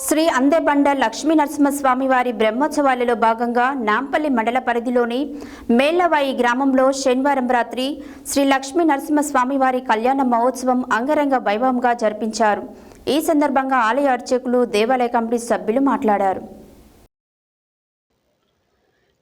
శ్రీ అందేబండ లక్ష్మీ నరసింహస్వామి వారి బ్రహ్మోత్సవాలలో భాగంగా నాంపల్లి మండల పరిధిలోని మేళ్లవాయి గ్రామంలో శనివారం రాత్రి శ్రీ లక్ష్మీ నరసింహస్వామి వారి కళ్యాణ మహోత్సవం అంగరంగ వైభవంగా జరిపించారు. ఈ సందర్భంగా ఆలయ అర్చకులు, దేవాలయ కమిటీ సభ్యులు మాట్లాడారు.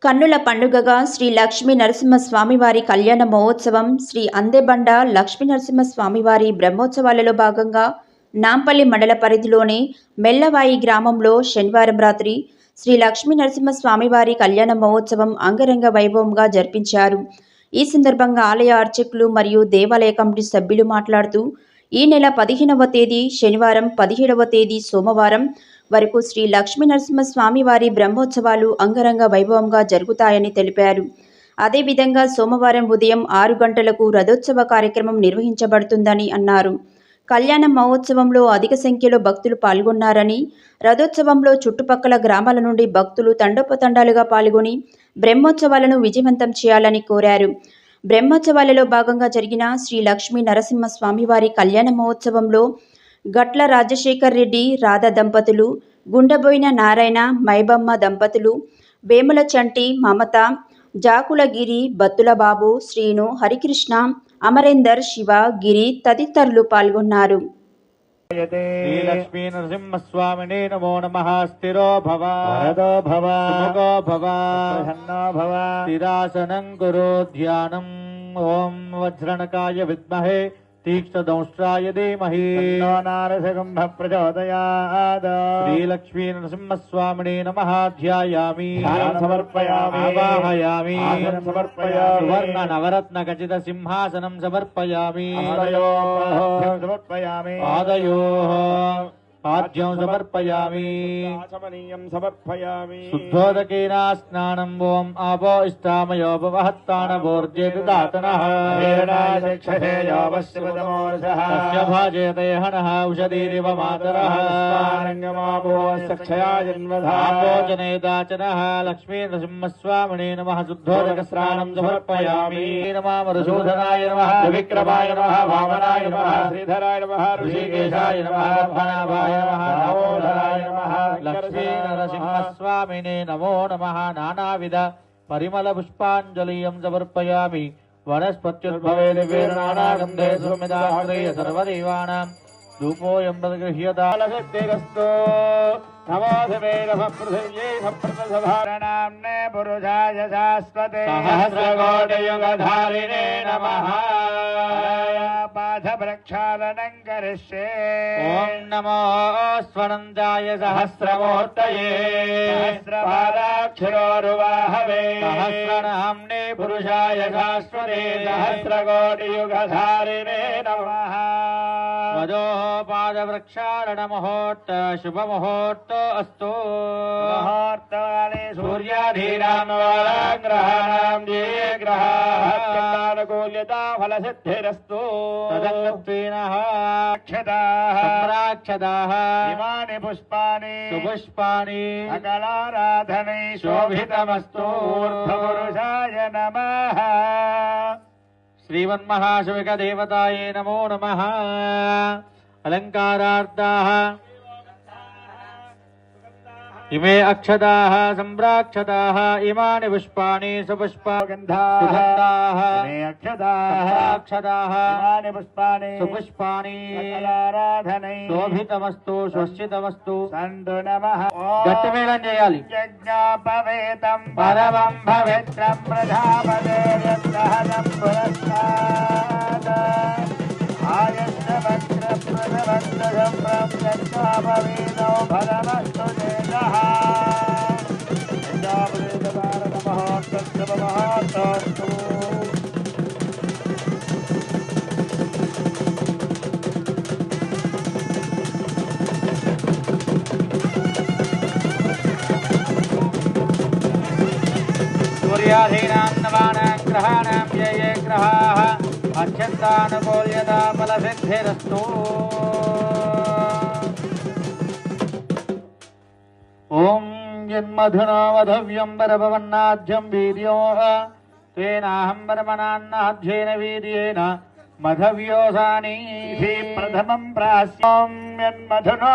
కన్నుల పండుగగా శ్రీ లక్ష్మీ నరసింహస్వామి వారి కళ్యాణ మహోత్సవం శ్రీ అందేబండ లక్ష్మీ నరసింహస్వామి వారి బ్రహ్మోత్సవాలలో భాగంగా నాంపల్లి మండల పరిధిలోని మెల్లవాయి గ్రామంలో శనివారం రాత్రి శ్రీ లక్ష్మీ నరసింహస్వామి వారి కళ్యాణ మహోత్సవం అంగరంగ వైభవంగా జరిపించారు. ఈ సందర్భంగా ఆలయ అర్చకులు మరియు దేవాలయ కమిటీ సభ్యులు మాట్లాడుతూ, ఈ నెల 15వ తేదీ శనివారం, 17వ తేదీ సోమవారం వరకు శ్రీ లక్ష్మీ నరసింహస్వామి వారి బ్రహ్మోత్సవాలు అంగరంగ వైభవంగా జరుగుతాయని తెలిపారు. అదేవిధంగా సోమవారం ఉదయం 6 గంటలకు రథోత్సవ కార్యక్రమం నిర్వహించబడుతుందని అన్నారు. కళ్యాణ మహోత్సవంలో అధిక సంఖ్యలో భక్తులు పాల్గొన్నారని, రథోత్సవంలో చుట్టుపక్కల గ్రామాల నుండి భక్తులు తండోపతండాలుగా పాల్గొని బ్రహ్మోత్సవాలను విజయవంతం చేయాలని కోరారు. బ్రహ్మోత్సవాలలో భాగంగా జరిగిన శ్రీ లక్ష్మీ నరసింహస్వామి వారి కళ్యాణ మహోత్సవంలో గట్ల రాజశేఖర్ రెడ్డి, రాధా దంపతులు, గుండెబోయిన నారాయణ, మైబమ్మ దంపతులు, వేముల చంటి, మమత, జాకులగిరి, బత్తుల బాబు, శ్రీను, హరికృష్ణ, అమరేందర్, శివ, గిరి తదితరులు పాల్గొన్నారు. లక్ష్మీ నరసింహస్వామినే నమో నమః. స్థిరో భవ, వరదో భవ, సుముఖో భవ, ప్రసన్నో భవ, స్థిరాసనం కురు ధ్యానం. ఓం వజ్రణకాయ విద్మహే तीक्ष्णदंष्ट्राय धीमहि तन्नो नारसिंहः प्रचोदयात्. श्रीलक्ष्मी नरसिंहस्वामिने नमः. ध्यायामि, समर्पयामि, आवाहयामि, समर्पयामि, सुवर्ण नवरत्न खचित सिंहासनं समर्पयामि, समर्पयामि, पादयोः पाद्यं समर्पयामि, आचमनीयं समर्पयामि. शुद्धोदकेन स्नानं. ओम आपो इष्टामयो भवहत्तानवोर्जे ददातनः. तस्य भाजयते हनः औषधीरिव मातरः. आपोजनेदाचनः. लक्ष्मी नरसिंहस्वामिने नमः. शुद्धोदकस्नानं समर्पयामि. नमः मधुसूदनाय नमः. विक्रमाय नमः. वामनाय नमः. श्रीधराय नमः. ऋषिकेशाय नमः. भनाभाय लक्ष्मी नरसिंहस्वामिने नमो नमः. नानाविध परिमल पुष्पाञ्जलिं समर्पयामि. वनस्पत्युद्भवे दिव्यैर्नानागन्धे सुमिदाग्रेय सर्वदेवानां धूपोऽयं प्रगृह्यतालसिद्धिरस्तु. नमोऽधिवे नमः पृथिव्यै सप्रतसभारणाम्ने पुरुषाय शाश्वते सहस्रकोटियुगधारिणे नमः. पादप्रक्षालनं करिष्ये. ॐ नमो स्वनन्दाय सहस्रमूर्तये. सहस्रपादाक्षरोरुवाहवे. सहस्रनाम्ने पुरुषाय शाश्वते सहस्रकोटियुगधारिणे नमः. वधोः पादप्रक्षालनमुहूर्त शुभमुहूर्त अस्तु. मुहूर्तकाले सूर्याधीनां ग्रहाणां ये ग्रहानुकूल्यता फलसिद्धिरस्तु. तदङ्गत्वेन सम्राक्षदाः इमानि पुष्पाणि सुपुष्पाणि सकलाराधनै शोभितमस्तु. ऊर्ध्वपुरुषाय नमः. श्रीमन्महाशिवदेवताये नमो नमः. अलङ्कारार्थाः इमे अक्षदाः सम्राक्षदाः. इमानि पुष्पाणि सुपुष्पगन्धाः. इमे अक्षदाः सम्राक्षदाः. इमानि पुष्पाणि सुपुष्पाणि सकलाराधनै शोभितमस्तु स्वस्तितमस्तु. सन्तु नमः. गट्टिमेళం చేయాలి. यज्ञोपवेतं परमं पवित्रं प्रजापतेर्यत्सहनं पुरस्तात्. आयष्टवक्त्रप्रभवन्तसम्भ्रं यज्ञोपवीतो फलमस्तु तेजः. यज्ञोपवीतभारतमहोत्सवमहोत्सवस्तु. सूर्याधीनां नवानां ग्रहाणां ये ये ग्रहाः अत्यन्तानुकूल्यता फलसिद्धिरस्तु. ॐ यन्मधुना वधव्यं वरभवन्नाद्यं वीर्यो तेनाहं वरमनान्नाध्येन वीर्येण मधव्योसानी प्रथमं प्रास्यं यन्मधुनो मध